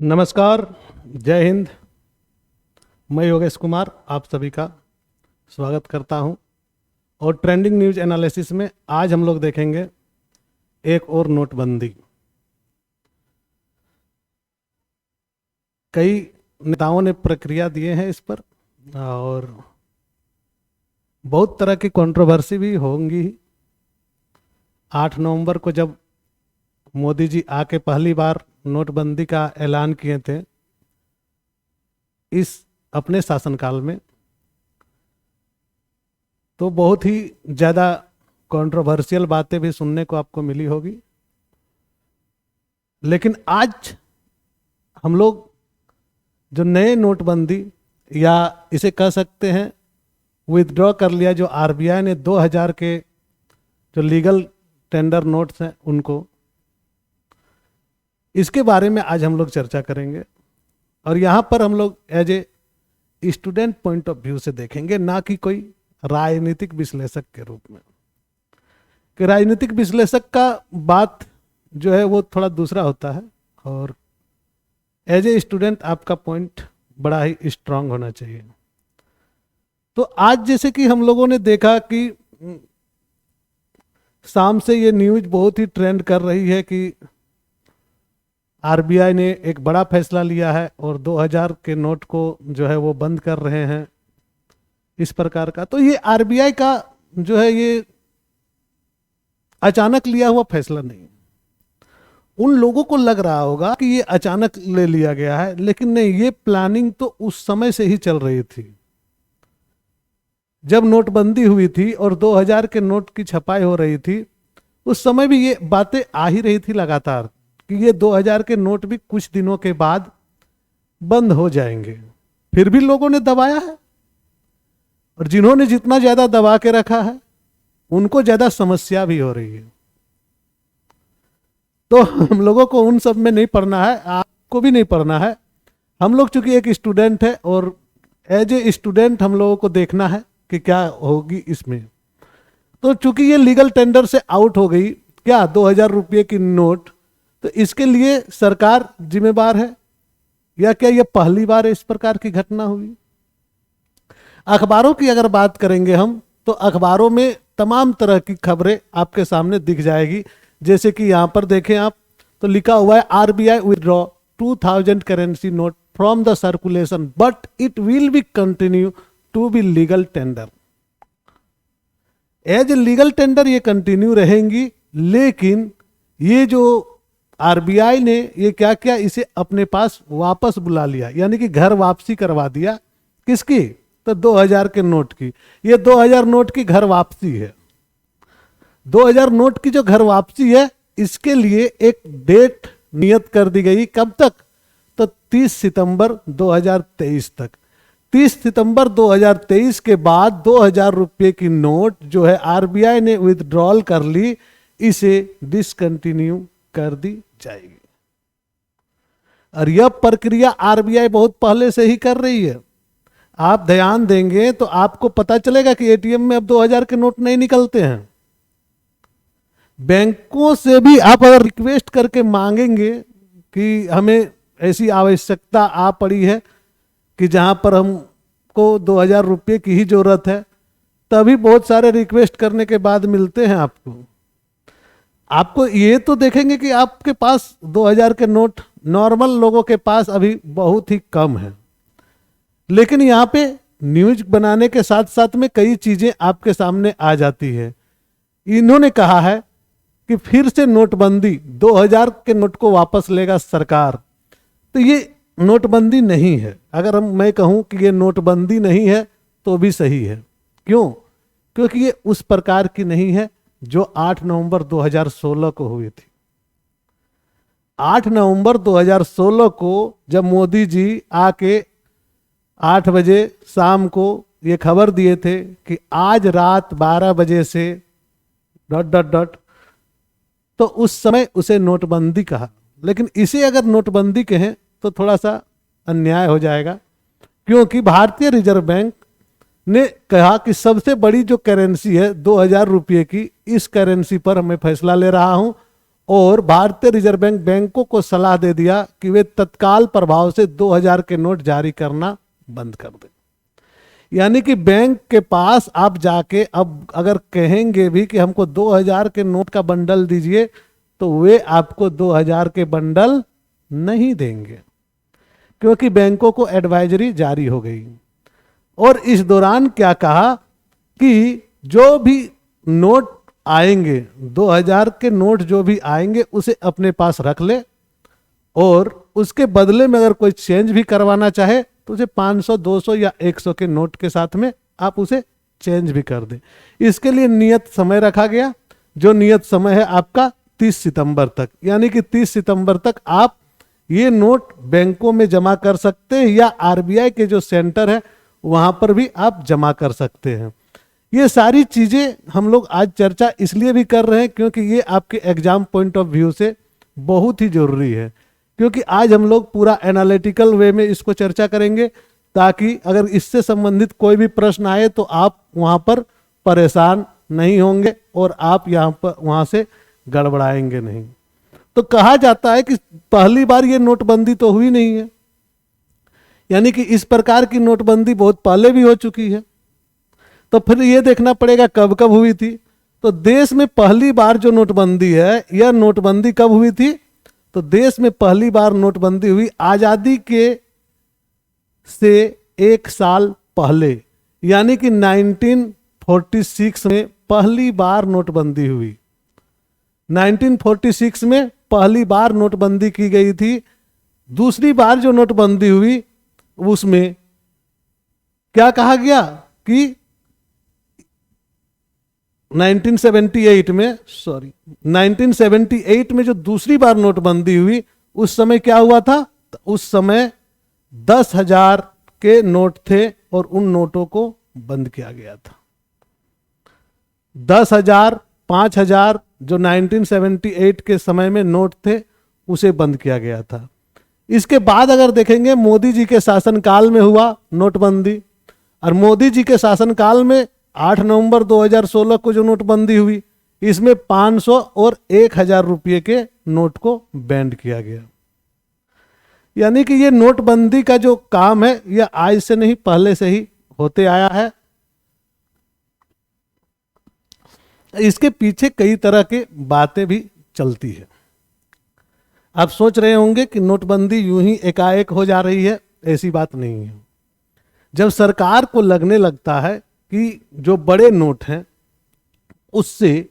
नमस्कार। जय हिंद। मैं योगेश कुमार आप सभी का स्वागत करता हूं। और ट्रेंडिंग न्यूज एनालिसिस में आज हम लोग देखेंगे एक और नोटबंदी। कई नेताओं ने प्रक्रिया दिए हैं इस पर और बहुत तरह की कंट्रोवर्सी भी होंगी। 8 नवंबर को जब मोदी जी आके पहली बार नोटबंदी का ऐलान किए थे इस अपने शासनकाल में, तो बहुत ही ज़्यादा कंट्रोवर्शियल बातें भी सुनने को आपको मिली होगी। लेकिन आज हम लोग जो नए नोटबंदी या इसे कह सकते हैं विथड्रॉ कर लिया, जो आरबीआई ने 2000 के जो लीगल टेंडर नोट्स हैं उनको, इसके बारे में आज हम लोग चर्चा करेंगे। और यहाँ पर हम लोग as a student point of view से देखेंगे, ना कि कोई राजनीतिक विश्लेषक के रूप में। कि राजनीतिक विश्लेषक का बात जो है वो थोड़ा दूसरा होता है और एज ए स्टूडेंट आपका पॉइंट बड़ा ही स्ट्रांग होना चाहिए। तो आज जैसे कि हम लोगों ने देखा कि शाम से ये न्यूज बहुत ही ट्रेंड कर रही है कि आरबीआई ने एक बड़ा फैसला लिया है और 2000 के नोट को जो है वो बंद कर रहे हैं, इस प्रकार का। तो ये आरबीआई का जो है ये अचानक लिया हुआ फैसला नहीं। उन लोगों को लग रहा होगा कि ये अचानक ले लिया गया है, लेकिन नहीं, ये प्लानिंग तो उस समय से ही चल रही थी। जब नोटबंदी हुई थी और 2000 के नोट की छपाई हो रही थी, उस समय भी ये बातें आ ही रही थी लगातार कि ये 2000 के नोट भी कुछ दिनों के बाद बंद हो जाएंगे। फिर भी लोगों ने दबाया है और जिन्होंने जितना ज्यादा दबा के रखा है उनको ज्यादा समस्या भी हो रही है। तो हम लोगों को उन सब में नहीं पढ़ना है, आपको भी नहीं पढ़ना है। हम लोग चूंकि एक स्टूडेंट है और एज ए स्टूडेंट हम लोगों को देखना है कि क्या होगी इसमें। तो चूंकि ये लीगल टेंडर से आउट हो गई क्या 2000 रुपये की नोट, तो इसके लिए सरकार जिम्मेवार है या क्या यह पहली बार इस प्रकार की घटना हुई? अखबारों की अगर बात करेंगे हम, तो अखबारों में तमाम तरह की खबरें आपके सामने दिख जाएगी। जैसे कि यहाँ पर देखें आप, तो लिखा हुआ है RBI withdraw 2000 currency note from the circulation but it will be continue to be legal tender. As legal tender ये कंटिन्यू रहेंगी, लेकिन ये जो आरबीआई ने ये क्या किया, इसे अपने पास वापस बुला लिया, यानी कि घर वापसी करवा दिया। किसकी? तो 2000 के नोट की। ये 2000 नोट की घर वापसी है। 2000 नोट की जो घर वापसी है, इसके लिए एक डेट नियत कर दी गई। कब तक? तो 30 सितंबर 2023 तक। 30 सितंबर 2023 के बाद 2000 रुपये की नोट जो है आरबीआई ने विथड्रॉल कर ली, इसे डिसकंटिन्यू कर दी जाएगी। और यह प्रक्रिया आरबीआई बहुत पहले से ही कर रही है। आप ध्यान देंगे तो आपको पता चलेगा कि एटीएम में अब 2000 के नोट नहीं निकलते हैं। बैंकों से भी आप अगर रिक्वेस्ट करके मांगेंगे कि हमें ऐसी आवश्यकता आ पड़ी है कि जहां पर हमको 2000 रुपये की ही जरूरत है, तभी बहुत सारे रिक्वेस्ट करने के बाद मिलते हैं आपको ये तो देखेंगे कि आपके पास 2000 के नोट नॉर्मल लोगों के पास अभी बहुत ही कम है। लेकिन यहाँ पे न्यूज बनाने के साथ साथ में कई चीजें आपके सामने आ जाती है। इन्होंने कहा है कि फिर से नोटबंदी, 2000 के नोट को वापस लेगा सरकार। तो ये नोटबंदी नहीं है। अगर मैं कहूँ कि ये नोटबंदी नहीं है तो भी सही है। क्यों? क्योंकि ये उस प्रकार की नहीं है जो 8 नवंबर 2016 को हुई थी। 8 नवंबर 2016 को जब मोदी जी आके 8 बजे शाम को ये खबर दिए थे कि आज रात 12 बजे से ... तो उस समय उसे नोटबंदी कहा। लेकिन इसे अगर नोटबंदी कहें तो थोड़ा सा अन्याय हो जाएगा, क्योंकि भारतीय रिजर्व बैंक ने कहा कि सबसे बड़ी जो करेंसी है 2000 रुपये की, इस करेंसी पर मैं फैसला ले रहा हूं और भारतीय रिजर्व बैंक बैंकों को सलाह दे दिया कि वे तत्काल प्रभाव से 2000 के नोट जारी करना बंद कर दें। यानी कि बैंक के पास आप जाके अब अगर कहेंगे भी कि हमको 2000 के नोट का बंडल दीजिए, तो वे आपको 2000 के बंडल नहीं देंगे, क्योंकि बैंकों को एडवाइजरी जारी हो गई। और इस दौरान क्या कहा कि जो भी नोट आएंगे, 2000 के नोट जो भी आएंगे उसे अपने पास रख ले, और उसके बदले में अगर कोई चेंज भी करवाना चाहे तो उसे 500, 200 या 100 के नोट के साथ में आप उसे चेंज भी कर दें। इसके लिए नियत समय रखा गया, जो नियत समय है आपका 30 सितंबर तक। यानी कि 30 सितंबर तक आप ये नोट बैंकों में जमा कर सकते हैं, या आरबीआई के जो सेंटर है वहां पर भी आप जमा कर सकते हैं। ये सारी चीजें हम लोग आज चर्चा इसलिए भी कर रहे हैं क्योंकि ये आपके एग्जाम पॉइंट ऑफ व्यू से बहुत ही जरूरी है, क्योंकि आज हम लोग पूरा एनालिटिकल वे में इसको चर्चा करेंगे, ताकि अगर इससे संबंधित कोई भी प्रश्न आए तो आप वहां पर परेशान नहीं होंगे और आप यहाँ पर वहां से गड़बड़ाएंगे नहीं। तो कहा जाता है कि पहली बार ये नोटबंदी तो हुई नहीं है, यानी कि इस प्रकार की नोटबंदी बहुत पहले भी हो चुकी है। तो फिर ये देखना पड़ेगा कब कब हुई थी। तो देश में पहली बार जो नोटबंदी है, यह नोटबंदी कब हुई थी? तो देश में पहली बार नोटबंदी हुई आजादी के से 1 साल पहले, यानी कि 1946 में पहली बार नोटबंदी हुई। 1946 में पहली बार नोटबंदी की गई थी। दूसरी बार जो नोटबंदी हुई उसमें क्या कहा गया कि 1978 में जो दूसरी बार नोटबंदी हुई, उस समय क्या हुआ था? तो उस समय 10,000 के नोट थे और उन नोटों को बंद किया गया था। 10,000, 5,000 जो 1978 के समय में नोट थे उसे बंद किया गया था। इसके बाद अगर देखेंगे मोदी जी के शासनकाल में हुआ नोटबंदी, और मोदी जी के शासनकाल में 8 नवंबर 2016 को जो नोटबंदी हुई, इसमें 500 और 1000 रुपये के नोट को बैन किया गया। यानी कि ये नोटबंदी का जो काम है यह आज से नहीं पहले से ही होते आया है। इसके पीछे कई तरह की बातें भी चलती है। आप सोच रहे होंगे कि नोटबंदी यूं ही एकाएक हो जा रही है, ऐसी बात नहीं है। जब सरकार को लगने लगता है कि जो बड़े नोट हैं उससे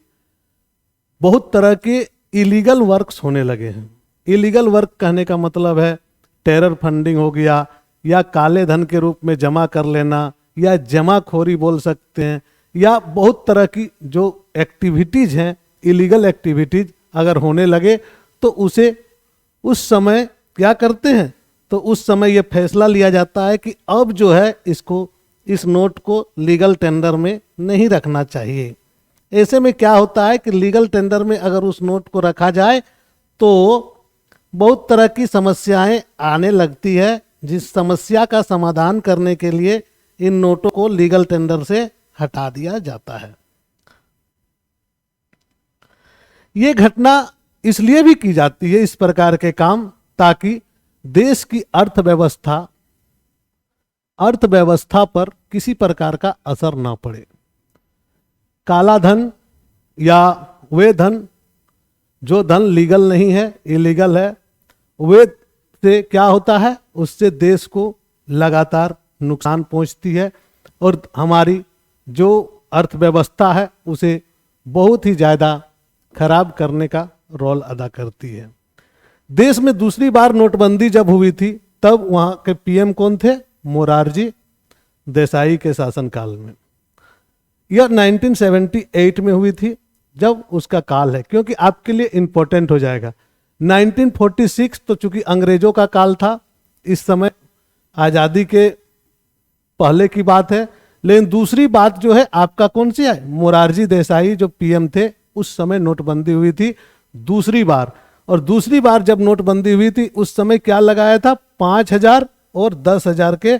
बहुत तरह के इलीगल वर्क्स होने लगे हैं। इलीगल वर्क कहने का मतलब है टेरर फंडिंग हो गया, या काले धन के रूप में जमा कर लेना, या जमाखोरी बोल सकते हैं, या बहुत तरह की जो एक्टिविटीज हैं, इलीगल एक्टिविटीज अगर होने लगे तो उसे उस समय क्या करते हैं? तो उस समय यह फैसला लिया जाता है कि अब जो है इस नोट को लीगल टेंडर में नहीं रखना चाहिए। ऐसे में क्या होता है कि लीगल टेंडर में अगर उस नोट को रखा जाए तो बहुत तरह की समस्याएं आने लगती है, जिस समस्या का समाधान करने के लिए इन नोटों को लीगल टेंडर से हटा दिया जाता है। ये घटना इसलिए भी की जाती है, इस प्रकार के काम, ताकि देश की अर्थव्यवस्था पर किसी प्रकार का असर ना पड़े। काला धन या वे धन, जो धन लीगल नहीं है, इलीगल है, वे से क्या होता है? उससे देश को लगातार नुकसान पहुंचती है और हमारी जो अर्थव्यवस्था है उसे बहुत ही ज़्यादा खराब करने का रोल अदा करती है। देश में दूसरी बार नोटबंदी जब हुई थी तब वहां के पीएम कौन थे? मोरारजी देसाई के शासनकाल में। यह 1978 में हुई थी जब उसका काल है, क्योंकि आपके लिए इंपॉर्टेंट हो जाएगा। 1946 तो चूंकि अंग्रेजों का काल था, इस समय आज़ादी के पहले की बात है, लेकिन दूसरी बात जो है आपका कौन सी है? मोरारजी देसाई जो पीएम थे, उस समय नोटबंदी हुई थी दूसरी बार। और दूसरी बार जब नोटबंदी हुई थी उस समय क्या लगाया था? 5,000 और 10,000 के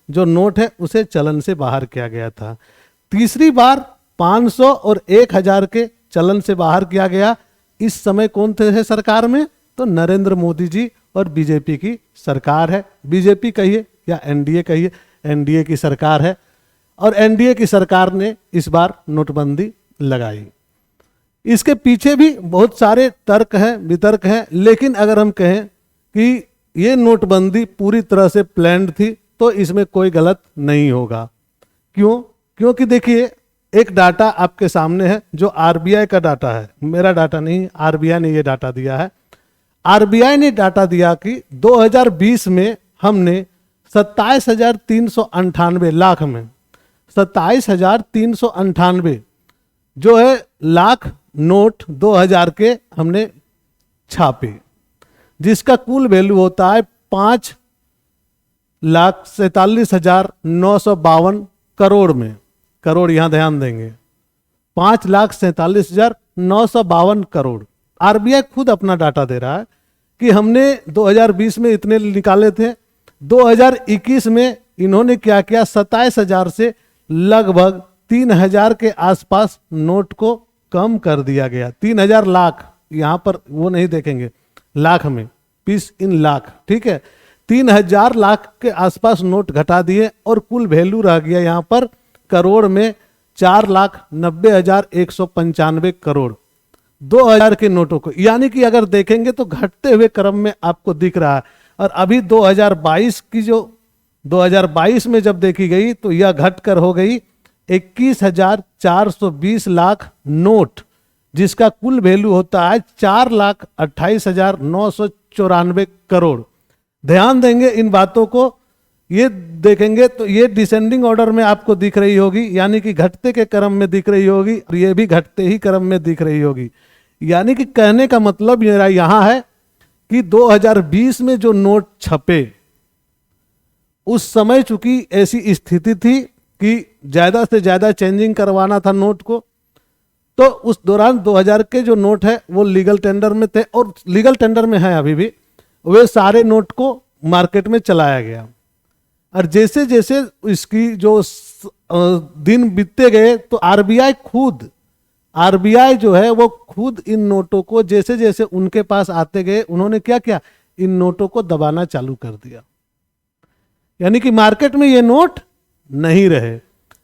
जो नोट है उसे चलन से बाहर किया गया था। तीसरी बार 500 और 1,000 के चलन से बाहर किया गया, इस समय कौन थे है सरकार में? तो नरेंद्र मोदी जी और बीजेपी की सरकार है। बीजेपी कहिए या एनडीए कहिए, एनडीए की सरकार है और एनडीए की सरकार ने इस बार नोटबंदी लगाई। इसके पीछे भी बहुत सारे तर्क हैं, वितर्क हैं, लेकिन अगर हम कहें कि ये नोटबंदी पूरी तरह से प्लान्ड थी तो इसमें कोई गलत नहीं होगा। क्यों? क्योंकि देखिए एक डाटा आपके सामने है जो आरबीआई का डाटा है, मेरा डाटा नहीं, आरबीआई ने ये डाटा दिया है। आरबीआई ने डाटा दिया कि 2020 में हमने 27,398 लाख में 27,398 जो है लाख नोट 2000 के हमने छापे, जिसका कुल वैल्यू होता है 5,47,952 करोड़ में। करोड़ यहां ध्यान देंगे, 5,47,952 करोड़। आरबीआई खुद अपना डाटा दे रहा है कि हमने 2020 में इतने निकाले थे, 2021 में इन्होंने क्या किया, 27,000 से लगभग 3,000 के आसपास नोट को कम कर दिया गया। 3,000 लाख, यहां पर वो नहीं देखेंगे लाख में, पीस इन लाख, ठीक है। 3,000 लाख के आसपास नोट घटा दिए और कुल वैल्यू रह गया यहां पर करोड़ में 4,90,195 करोड़ 2000 के नोटों को। यानी कि अगर देखेंगे तो घटते हुए क्रम में आपको दिख रहा है। और अभी 2022 की जो 2022 में जब देखी गई तो यह घटकर हो गई 21,420 लाख नोट, जिसका कुल वैल्यू होता है 4,28,994 करोड़। ध्यान देंगे इन बातों को, ये देखेंगे तो ये डिसेंडिंग ऑर्डर में आपको दिख रही होगी, यानी कि घटते के क्रम में दिख रही होगी और ये भी घटते ही क्रम में दिख रही होगी। यानी कि कहने का मतलब मेरा यहां है कि 2020 में जो नोट छपे उस समय चूंकि ऐसी स्थिति थी कि ज्यादा से ज्यादा चेंजिंग करवाना था नोट को, तो उस दौरान 2000 के जो नोट है वो लीगल टेंडर में थे और लीगल टेंडर में है अभी भी, वे सारे नोट को मार्केट में चलाया गया। और जैसे जैसे इसकी जो दिन बीतते गए तो आरबीआई जो है वो खुद इन नोटों को जैसे जैसे उनके पास आते गए उन्होंने क्या किया, इन नोटों को दबाना चालू कर दिया। यानी कि मार्केट में ये नोट नहीं रहे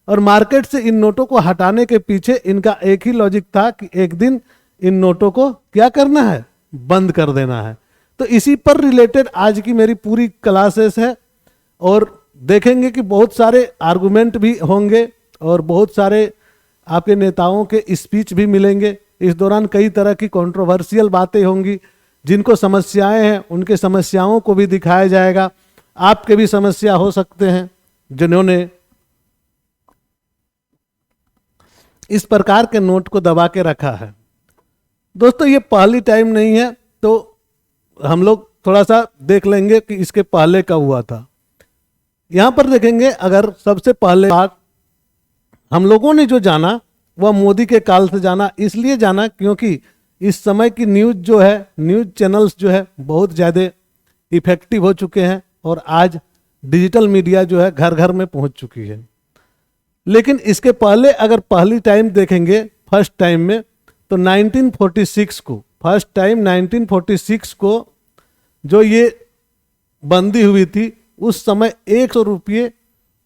और मार्केट से इन नोटों को हटाने के पीछे इनका एक ही लॉजिक था कि एक दिन इन नोटों को क्या करना है, बंद कर देना है। तो इसी पर रिलेटेड आज की मेरी पूरी क्लासेस है और देखेंगे कि बहुत सारे आर्गुमेंट भी होंगे और बहुत सारे आपके नेताओं के स्पीच भी मिलेंगे। इस दौरान कई तरह की कंट्रोवर्शियल बातें होंगी, जिनको समस्याएं हैं उनके समस्याओं को भी दिखाया जाएगा। आपके भी समस्या हो सकते हैं जिन्होंने इस प्रकार के नोट को दबा के रखा है। दोस्तों ये पहली टाइम नहीं है, तो हम लोग थोड़ा सा देख लेंगे कि इसके पहले का हुआ था। यहां पर देखेंगे, अगर सबसे पहले बात हम लोगों ने जो जाना वह मोदी के काल से जाना, इसलिए जाना क्योंकि इस समय की न्यूज जो है, न्यूज चैनल्स जो है बहुत ज़्यादा इफेक्टिव हो चुके हैं और आज डिजिटल मीडिया जो है घर घर में पहुंच चुकी है। लेकिन इसके पहले अगर पहली टाइम देखेंगे, फर्स्ट टाइम में, तो 1946 को, फर्स्ट टाइम 1946 को जो ये बंदी हुई थी, उस समय 100 रुपये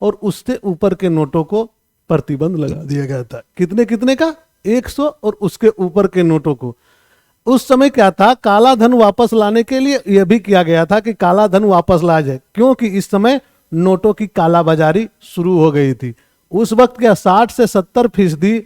और उससे ऊपर के नोटों को प्रतिबंध लगा दिया गया था। कितने कितने का? 100 और उसके ऊपर के नोटों को। उस समय क्या था, काला धन वापस लाने के लिए यह भी किया गया था कि काला धन वापस ला जाए, क्योंकि इस समय नोटों की कालाबाजारी शुरू हो गई थी। उस वक्त क्या 60 से 70%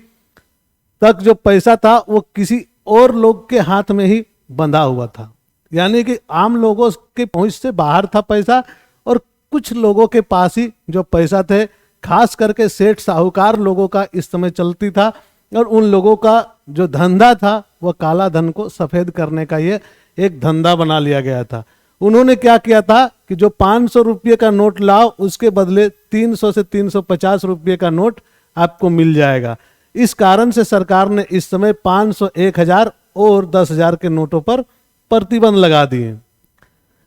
तक जो पैसा था वो किसी और लोग के हाथ में ही बंधा हुआ था, यानी कि आम लोगों के पहुंच से बाहर था पैसा और कुछ लोगों के पास ही जो पैसा थे, खास करके सेठ साहूकार लोगों का इस समय चलती था और उन लोगों का जो धंधा था वह काला धन को सफेद करने का ये एक धंधा बना लिया गया था। उन्होंने क्या किया था कि जो 500 रुपये का नोट लाओ उसके बदले 300 से 350 रुपये का नोट आपको मिल जाएगा। इस कारण से सरकार ने इस समय 500, 1000 और 10,000 के नोटों पर प्रतिबंध लगा दिए।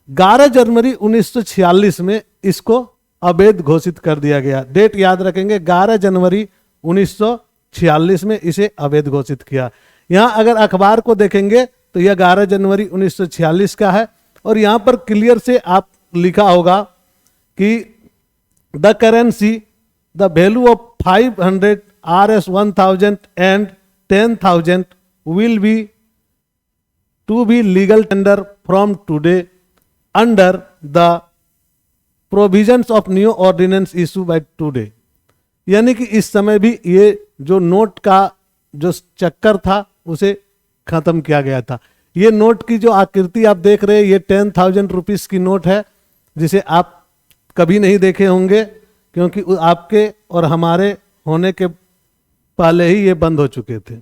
11 जनवरी 1946 में इसको अवैध घोषित कर दिया गया। डेट याद रखेंगे, 11 जनवरी 1946 में इसे अवैध घोषित किया। यहाँ अगर अखबार को देखेंगे तो यह 11 जनवरी 1946 का है और यहाँ पर क्लियर से आप लिखा होगा कि the currency the value of 500 RS 1000 and 10,000 will be to be legal tender from today under the provisions of new ordinance issued by today। यानी कि इस समय भी ये जो नोट का जो चक्कर था उसे खत्म किया गया था। ये नोट की जो आकृति आप देख रहे हैं ये 10,000 रुपीस की नोट है, जिसे आप कभी नहीं देखे होंगे क्योंकि आपके और हमारे होने के पहले ही ये बंद हो चुके थे।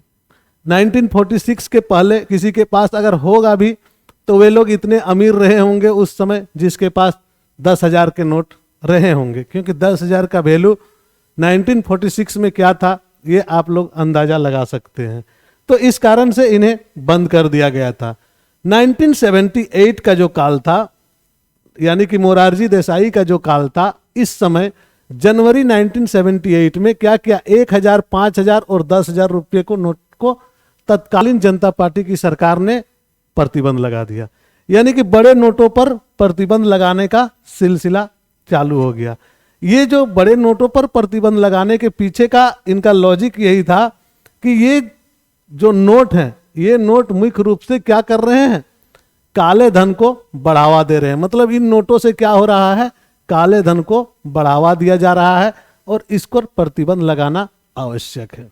1946 के पहले किसी के पास अगर होगा भी तो वे लोग इतने अमीर रहे होंगे उस समय जिसके पास 10,000 के नोट रहे होंगे, क्योंकि 10,000 का वैल्यू 1946 में क्या था ये आप लोग अंदाजा लगा सकते हैं। तो इस कारण से इन्हें बंद कर दिया गया था। 1978 का जो काल था यानी कि मोरारजी देसाई का जो काल था, इस समय जनवरी 1978 में क्या किया, 1,000, 5,000 और 10,000 रुपये को नोट को तत्कालीन जनता पार्टी की सरकार ने प्रतिबंध लगा दिया। यानी कि बड़े नोटों पर प्रतिबंध लगाने का सिलसिला चालू हो गया। ये जो बड़े नोटों पर प्रतिबंध लगाने के पीछे का इनका लॉजिक यही था कि ये जो नोट हैं ये नोट मुख्य रूप से क्या कर रहे हैं, काले धन को बढ़ावा दे रहे हैं। मतलब इन नोटों से क्या हो रहा है, काले धन को बढ़ावा दिया जा रहा है और इस पर प्रतिबंध लगाना आवश्यक है।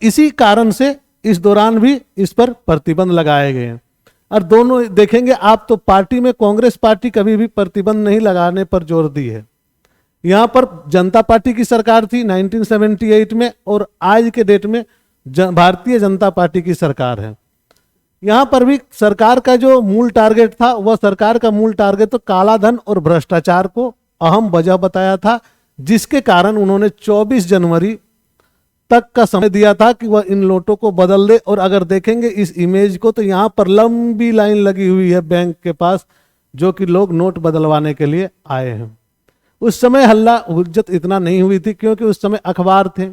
इसी कारण से इस दौरान भी इस पर प्रतिबंध लगाए गए हैं। और दोनों देखेंगे आप तो पार्टी में कांग्रेस पार्टी कभी भी प्रतिबंध नहीं लगाने पर जोर दी है। यहां पर जनता पार्टी की सरकार थी 1978 में और आज के डेट में भारतीय जनता पार्टी की सरकार है। यहां पर भी सरकार का जो मूल टारगेट था वह सरकार का मूल टारगेट तो काला धन और भ्रष्टाचार को अहम वजह बताया था, जिसके कारण उन्होंने 24 जनवरी तक का समय दिया था कि वह इन नोटों को बदल दे। और अगर देखेंगे इस इमेज को तो यहाँ पर लंबी लाइन लगी हुई है बैंक के पास, जो कि लोग नोट बदलवाने के लिए आए हैं। उस समय हल्ला हुज्जत इतना नहीं हुई थी क्योंकि उस समय अखबार थे,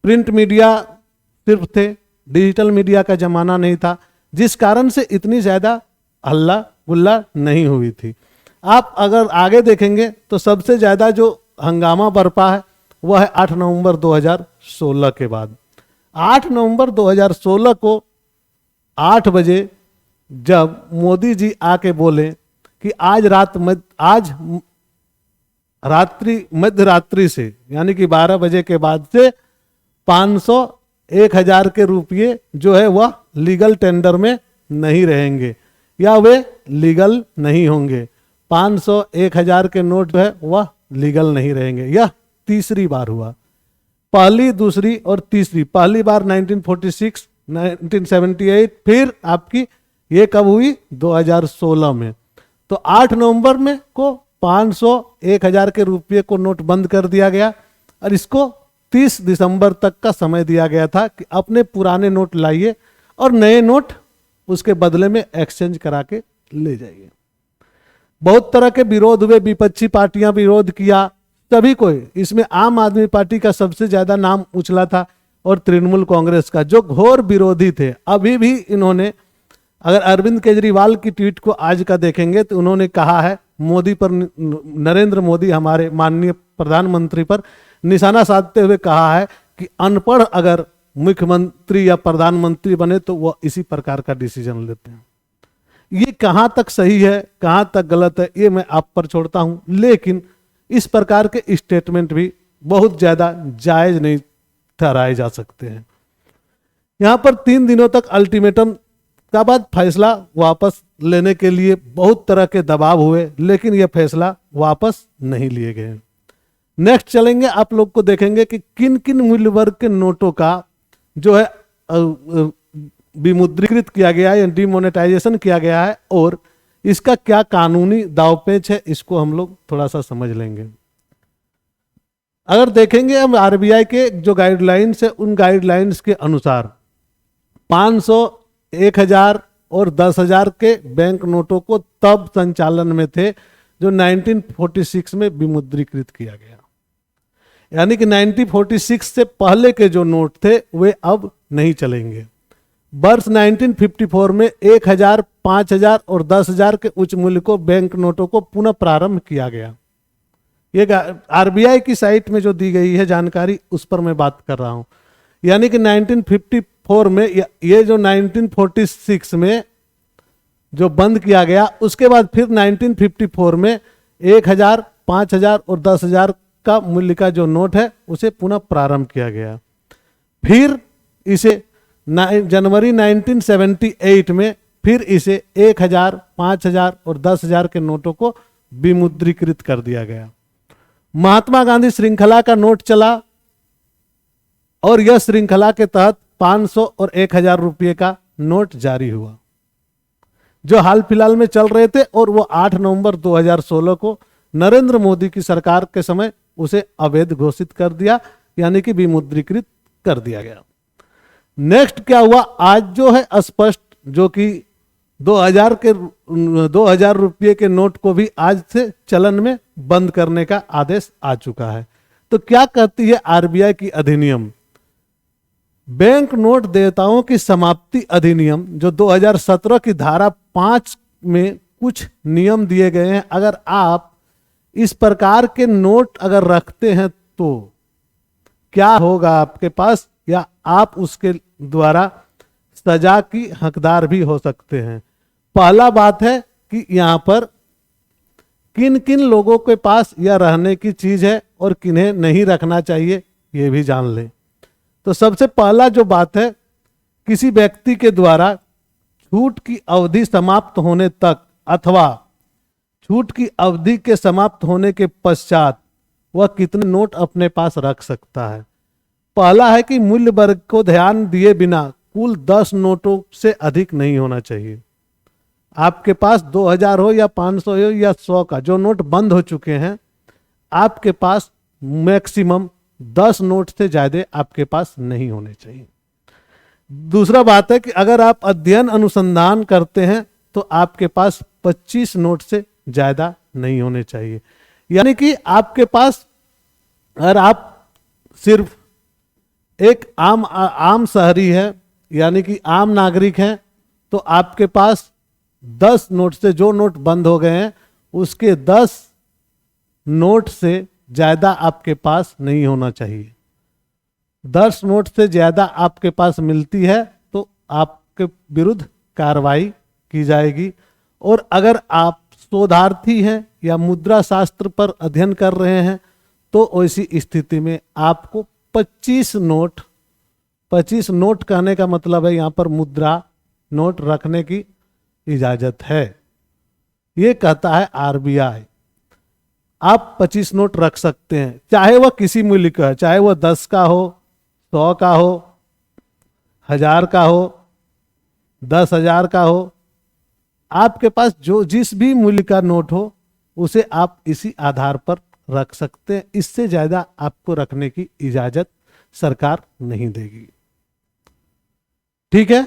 प्रिंट मीडिया सिर्फ थे, डिजिटल मीडिया का जमाना नहीं था, जिस कारण से इतनी ज्यादा हल्ला गुल्ला नहीं हुई थी। आप अगर आगे देखेंगे तो सबसे ज्यादा जो हंगामा बरपा है वह है 8 नवंबर 2016 के बाद। 8 नवंबर 2016 को 8 बजे जब मोदी जी आके बोले कि आज मध्य रात्रि से यानी कि 12 बजे के बाद से 500, 1,000 के रुपये जो है वह लीगल टेंडर में नहीं रहेंगे या वे लीगल नहीं होंगे। 500, 1,000 के नोट जो है वह लीगल नहीं रहेंगे। यह तीसरी बार हुआ, पहली, दूसरी और तीसरी। पहली बार 1946, 1978, फिर आपकी ये कब हुई 2016 में। तो 8 नवंबर में को 500, 1,000 के रुपये को नोट बंद कर दिया गया और इसको 30 दिसंबर तक का समय दिया गया था कि अपने पुराने नोट लाइए और नए नोट उसके बदले में एक्सचेंज करा के ले जाइए। बहुत तरह के विरोध हुए, विपक्षी पार्टियां विरोध किया, सभी को। इसमें आम आदमी पार्टी का सबसे ज्यादा नाम उछला था और तृणमूल कांग्रेस का, जो घोर विरोधी थे। अभी भी इन्होंने, अगर अरविंद केजरीवाल की ट्वीट को आज का देखेंगे तो उन्होंने कहा है मोदी पर, नरेंद्र मोदी हमारे माननीय प्रधानमंत्री पर निशाना साधते हुए कहा है कि अनपढ़ अगर मुख्यमंत्री या प्रधानमंत्री बने तो वह इसी प्रकार का डिसीजन लेते हैं। ये कहाँ तक सही है कहाँ तक गलत है ये मैं आप पर छोड़ता हूं, लेकिन इस प्रकार के स्टेटमेंट भी बहुत ज्यादा जायज नहीं ठहराए जा सकते हैं। यहां पर 3 दिनों तक अल्टीमेटम का बाद फैसला वापस लेने के लिए बहुत तरह के दबाव हुए, लेकिन यह फैसला वापस नहीं लिए गए। नेक्स्ट चलेंगे, आप लोग को देखेंगे कि किन किन मूल्य वर्ग के नोटों का जो है विमुद्रीकृत किया गया है या डिमोनेटाइजेशन किया गया है और इसका क्या कानूनी दावपेच है, इसको हम लोग थोड़ा सा समझ लेंगे। अगर देखेंगे हम आरबीआई के जो गाइडलाइंस है उन गाइडलाइंस के अनुसार 500, 1,000 और 10,000 के बैंक नोटों को तब संचालन में थे जो 1946 में विमुद्रीकृत किया गया। यानी कि 1946 से पहले के जो नोट थे वे अब नहीं चलेंगे। वर्ष 1954 में 1000, 5000 और 10,000 के उच्च मूल्य को बैंक नोटों को पुनः प्रारंभ किया गया। ये आरबीआई की साइट में जो दी गई है जानकारी, उस पर मैं बात कर रहा हूं। यानी कि 1954 में ये जो 1946 में जो बंद किया गया, उसके बाद फिर 1954 में 1000, 5000 और 10,000 का मूल्य का जो नोट है उसे पुनः प्रारंभ किया गया। फिर इसे जनवरी 1978 में फिर इसे 1000, 5000 और 10,000 के नोटों को विमुद्रीकृत कर दिया गया। महात्मा गांधी श्रृंखला का नोट चला और यह श्रृंखला के तहत 500 और 1000 रुपये का नोट जारी हुआ, जो हाल फिलहाल में चल रहे थे, और वो 8 नवंबर 2016 को नरेंद्र मोदी की सरकार के समय उसे अवैध घोषित कर दिया, यानी कि विमुद्रीकृत कर दिया गया। नेक्स्ट क्या हुआ, आज जो है स्पष्ट, जो कि 2000 रुपये के नोट को भी आज से चलन में बंद करने का आदेश आ चुका है। तो क्या कहती है आरबीआई की अधिनियम, बैंक नोट देयताओं की समाप्ति अधिनियम, जो 2017 की धारा 5 में कुछ नियम दिए गए हैं। अगर आप इस प्रकार के नोट अगर रखते हैं तो क्या होगा आपके पास, या आप उसके द्वारा सजा की हकदार भी हो सकते हैं। पहला बात है कि यहां पर किन किन लोगों के पास यह रहने की चीज है और किन्हें नहीं रखना चाहिए, यह भी जान लें। तो सबसे पहला जो बात है, किसी व्यक्ति के द्वारा छूट की अवधि समाप्त होने तक अथवा छूट की अवधि के समाप्त होने के पश्चात वह कितने नोट अपने पास रख सकता है। पहला है कि मूल्य वर्ग को ध्यान दिए बिना कुल 10 नोटों से अधिक नहीं होना चाहिए। आपके पास 2000 हो या 500 हो या 100 का जो नोट बंद हो चुके हैं, आपके पास मैक्सिमम 10 नोट से ज्यादा आपके पास नहीं होने चाहिए। दूसरा बात है कि अगर आप अध्ययन अनुसंधान करते हैं तो आपके पास 25 नोट से ज्यादा नहीं होने चाहिए। यानी कि आपके पास, अगर आप सिर्फ एक आम शहरी है, यानी कि आम नागरिक हैं, तो आपके पास 10 नोट से, जो नोट बंद हो गए हैं उसके 10 नोट से ज्यादा आपके पास नहीं होना चाहिए। 10 नोट से ज्यादा आपके पास मिलती है तो आपके विरुद्ध कार्रवाई की जाएगी। और अगर आप शोधार्थी हैं या मुद्रा शास्त्र पर अध्ययन कर रहे हैं तो ऐसी स्थिति में आपको 25 नोट कहने का मतलब है यहाँ पर मुद्रा नोट रखने की इजाजत है। ये कहता है आरबीआई। आप 25 नोट रख सकते हैं, चाहे वह किसी मूल्य का है, चाहे वह 10 का हो, 100 का हो, 1000 का हो, 10,000 का हो। आपके पास जो जिस भी मूल्य का नोट हो उसे आप इसी आधार पर रख सकते हैं। इससे ज्यादा आपको रखने की इजाजत सरकार नहीं देगी। ठीक है,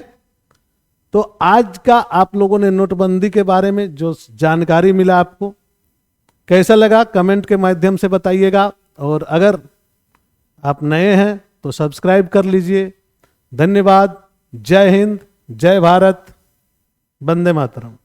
तो आज का आप लोगों ने नोटबंदी के बारे में जो जानकारी मिला आपको कैसा लगा, कमेंट के माध्यम से बताइएगा। और अगर आप नए हैं तो सब्सक्राइब कर लीजिए। धन्यवाद। जय हिंद, जय भारत, वंदे मातरम।